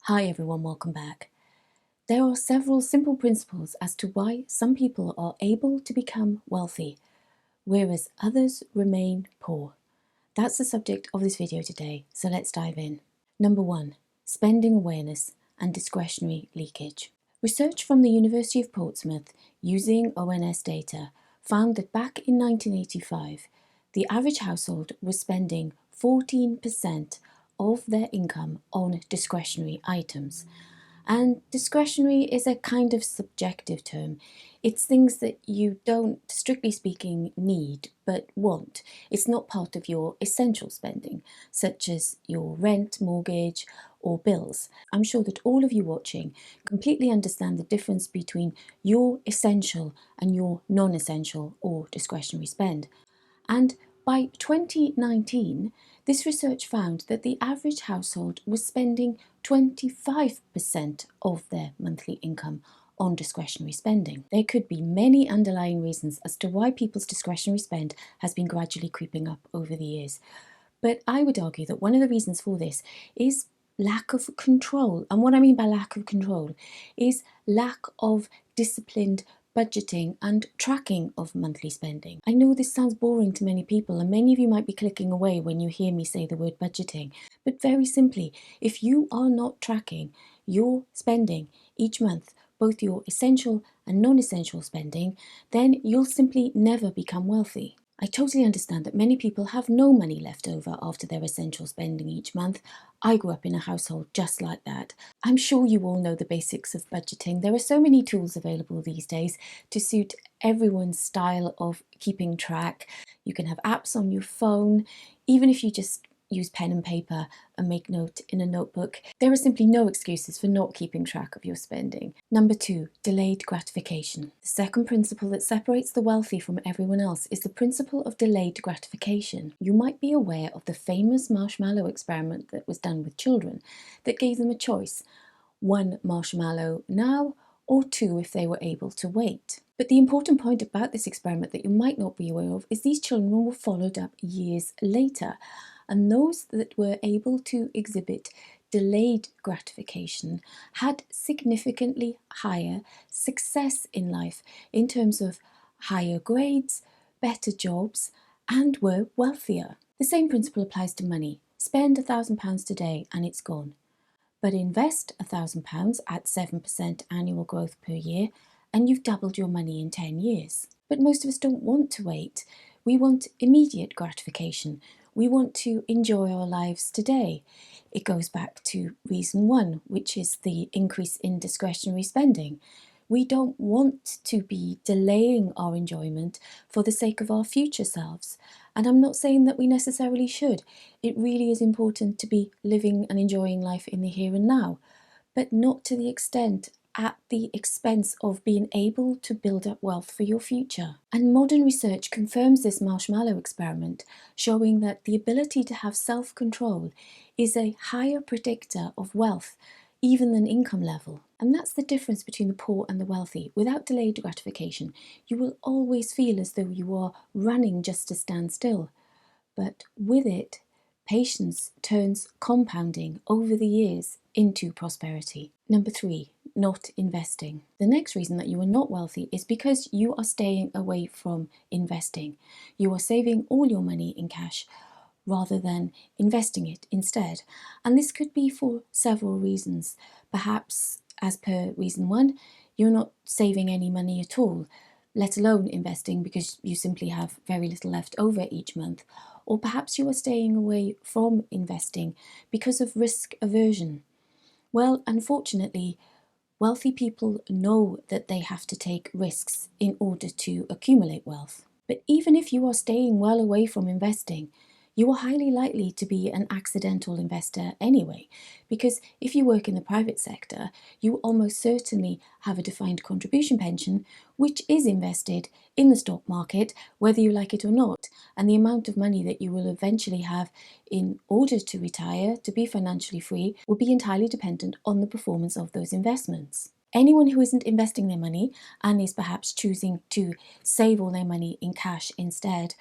Hi everyone, welcome back. There are several simple principles as to why some people are able to become wealthy, whereas others remain poor. That's the subject of this video today, so let's dive in. Number 1. Spending awareness and discretionary leakage. Research from the University of Portsmouth using ONS data found that back in 1985, the average household was spending 14% of their income on discretionary items. And discretionary is a kind of subjective term. It's things that you don't, strictly speaking, need but want. It's not part of your essential spending, such as your rent, mortgage, or bills. I'm sure that all of you watching completely understand the difference between your essential and your non-essential or discretionary spend. And by 2019, this research found that the average household was spending 25% of their monthly income on discretionary spending. There could be many underlying reasons as to why people's discretionary spend has been gradually creeping up over the years. But I would argue that one of the reasons for this is lack of control. And what I mean by lack of control is lack of disciplined budgeting and tracking of monthly spending. I know this sounds boring to many people, and many of you might be clicking away when you hear me say the word budgeting. But very simply, if you are not tracking your spending each month, both your essential and non-essential spending, then you'll simply never become wealthy. I totally understand that many people have no money left over after their essential spending each month. I grew up in a household just like that. I'm sure you all know the basics of budgeting. There are so many tools available these days to suit everyone's style of keeping track. You can have apps on your phone, even if you just use pen and paper and make note in a notebook. There are simply no excuses for not keeping track of your spending. Number 2, delayed gratification. The second principle that separates the wealthy from everyone else is the principle of delayed gratification. You might be aware of the famous marshmallow experiment that was done with children that gave them a choice: 1 marshmallow now, or 2 if they were able to wait. But the important point about this experiment that you might not be aware of is these children were followed up years later, and those that were able to exhibit delayed gratification had significantly higher success in life in terms of higher grades, better jobs, and were wealthier. The same principle applies to money. Spend £1,000 today and it's gone. But invest £1,000 at 7% annual growth per year and you've doubled your money in 10 years. But most of us don't want to wait. We want immediate gratification. We want to enjoy our lives today. It goes back to reason 1, which is the increase in discretionary spending. We don't want to be delaying our enjoyment for the sake of our future selves. And I'm not saying that we necessarily should. It really is important to be living and enjoying life in the here and now, but not to the extent at the expense of being able to build up wealth for your future. And modern research confirms this marshmallow experiment, showing that the ability to have self-control is a higher predictor of wealth even than income level. And that's the difference between the poor and the wealthy. Without delayed gratification, you will always feel as though you are running just to stand still. But with it, patience turns compounding over the years into prosperity. Number 3, not investing. The next reason that you are not wealthy is because you are staying away from investing. You are saving all your money in cash rather than investing it instead. And this could be for several reasons. Perhaps, as per reason 1, you're not saving any money at all, let alone investing, because you simply have very little left over each month. Or perhaps you are staying away from investing because of risk aversion. Well, unfortunately, wealthy people know that they have to take risks in order to accumulate wealth. But even if you are staying well away from investing, you are highly likely to be an accidental investor anyway, because if you work in the private sector, you almost certainly have a defined contribution pension, which is invested in the stock market, whether you like it or not. And the amount of money that you will eventually have in order to retire, to be financially free, will be entirely dependent on the performance of those investments. Anyone who isn't investing their money and is perhaps choosing to save all their money in cash instead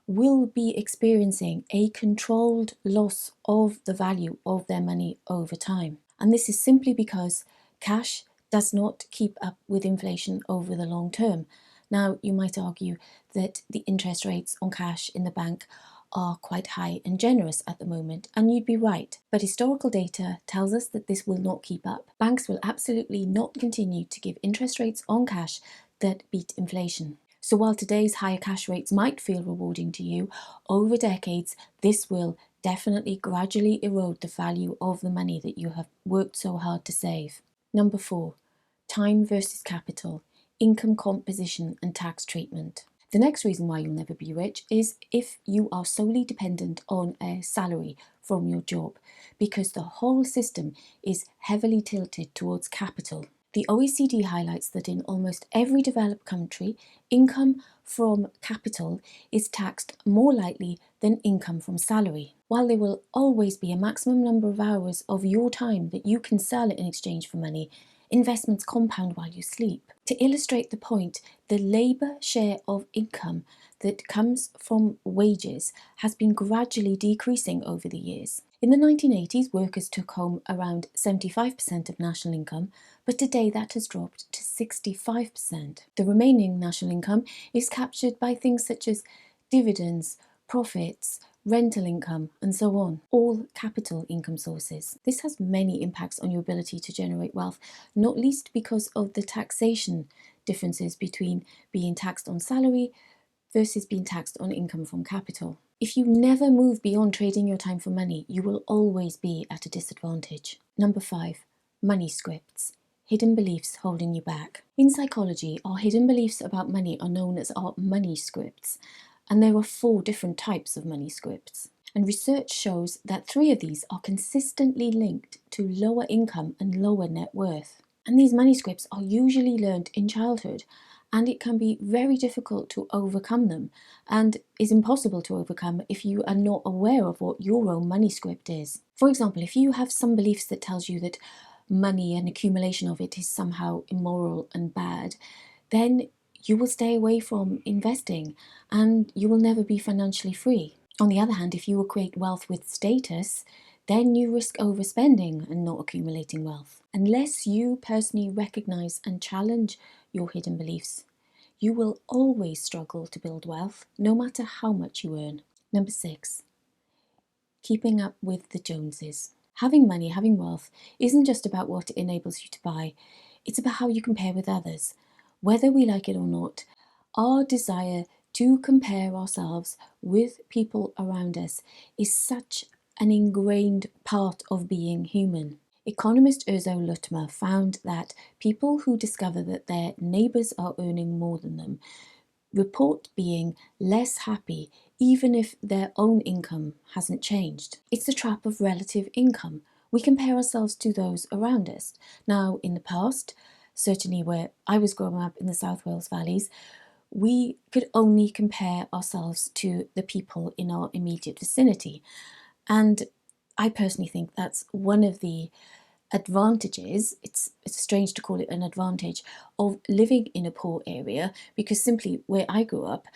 will be experiencing a controlled loss of the value of their money over time. And this is simply because cash does not keep up with inflation over the long term. Now, you might argue that the interest rates on cash in the bank are quite high and generous at the moment, and you'd be right. But historical data tells us that this will not keep up. Banks will absolutely not continue to give interest rates on cash that beat inflation. So while today's higher cash rates might feel rewarding to you, over decades, this will definitely gradually erode the value of the money that you have worked so hard to save. Number 4, time versus capital, income composition and tax treatment. The next reason why you'll never be rich is if you are solely dependent on a salary from your job, because the whole system is heavily tilted towards capital. The OECD highlights that in almost every developed country, income from capital is taxed more lightly than income from salary. While there will always be a maximum number of hours of your time that you can sell in exchange for money, investments compound while you sleep. To illustrate the point, the labour share of income that comes from wages has been gradually decreasing over the years. In the 1980s, workers took home around 75% of national income, but today that has dropped to 65%. The remaining national income is captured by things such as dividends, profits, rental income, and so on, all capital income sources. This has many impacts on your ability to generate wealth, not least because of the taxation differences between being taxed on salary versus being taxed on income from capital. If you never move beyond trading your time for money, you will always be at a disadvantage. Number 5, money scripts. Hidden beliefs holding you back. In psychology, our hidden beliefs about money are known as our money scripts, and there are 4 different types of money scripts. And research shows that 3 of these are consistently linked to lower income and lower net worth. And these money scripts are usually learned in childhood, and it can be very difficult to overcome them, and is impossible to overcome if you are not aware of what your own money script is. For example, if you have some beliefs that tells you that money and accumulation of it is somehow immoral and bad, then you will stay away from investing and you will never be financially free. On the other hand, if you equate wealth with status, then you risk overspending and not accumulating wealth. Unless you personally recognize and challenge your hidden beliefs, you will always struggle to build wealth, no matter how much you earn. Number 6, keeping up with the Joneses. Having money, having wealth, isn't just about what it enables you to buy, it's about how you compare with others. Whether we like it or not, our desire to compare ourselves with people around us is such an ingrained part of being human. Economist Urzo Lutmer found that people who discover that their neighbours are earning more than them report being less happy even if their own income hasn't changed. It's the trap of relative income. We compare ourselves to those around us. Now, in the past, certainly where I was growing up in the South Wales valleys, we could only compare ourselves to the people in our immediate vicinity. And I personally think that's one of the advantages, it's strange to call it an advantage, of living in a poor area, because simply where I grew up,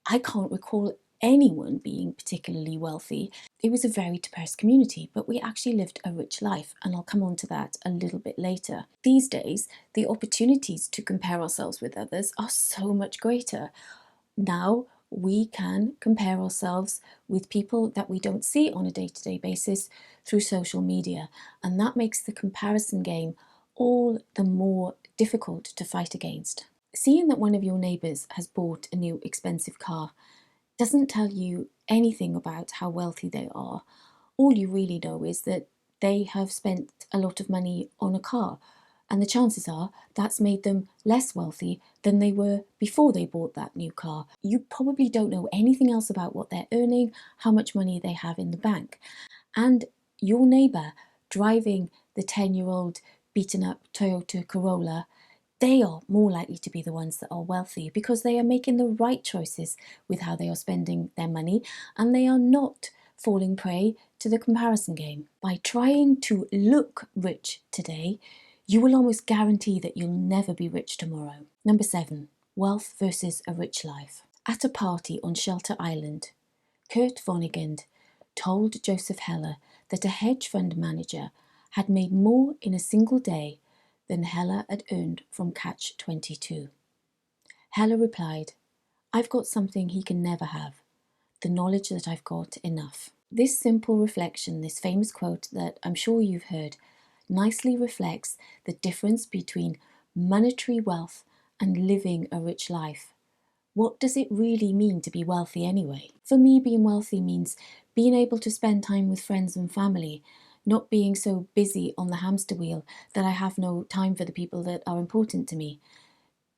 I can't recall anyone being particularly wealthy. It was a very depressed community, but we actually lived a rich life, and I'll come on to that a little bit later. These days, the opportunities to compare ourselves with others are so much greater. Now we can compare ourselves with people that we don't see on a day-to-day basis through social media, and that makes the comparison game all the more difficult to fight against. Seeing that one of your neighbours has bought a new expensive car doesn't tell you anything about how wealthy they are. All you really know is that they have spent a lot of money on a car, and the chances are that's made them less wealthy than they were before they bought that new car. You probably don't know anything else about what they're earning, how much money they have in the bank. And your neighbour driving the 10-year-old beaten up Toyota Corolla, they are more likely to be the ones that are wealthy because they are making the right choices with how they are spending their money, and they are not falling prey to the comparison game. By trying to look rich today, you will almost guarantee that you'll never be rich tomorrow. Number 7, wealth versus a rich life. At a party on Shelter Island, Kurt Vonnegut told Joseph Heller that a hedge fund manager had made more in a single day than Hella had earned from Catch 22. Hella replied, "I've got something he can never have, the knowledge that I've got enough." This simple reflection, this famous quote that I'm sure you've heard, nicely reflects the difference between monetary wealth and living a rich life. What does it really mean to be wealthy anyway? For me, being wealthy means being able to spend time with friends and family, not being so busy on the hamster wheel that I have no time for the people that are important to me.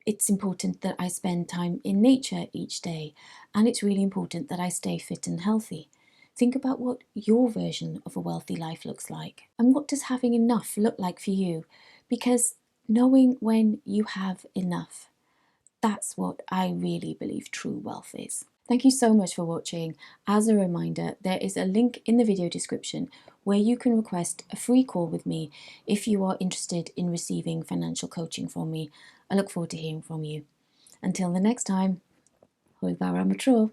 It's important that I spend time in nature each day, and it's really important that I stay fit and healthy. Think about what your version of a wealthy life looks like, and what does having enough look like for you? Because knowing when you have enough, that's what I really believe true wealth is. Thank you so much for watching. As a reminder, there is a link in the video description where you can request a free call with me if you are interested in receiving financial coaching from me. I look forward to hearing from you. Until the next time, hwyl fawr am y tro.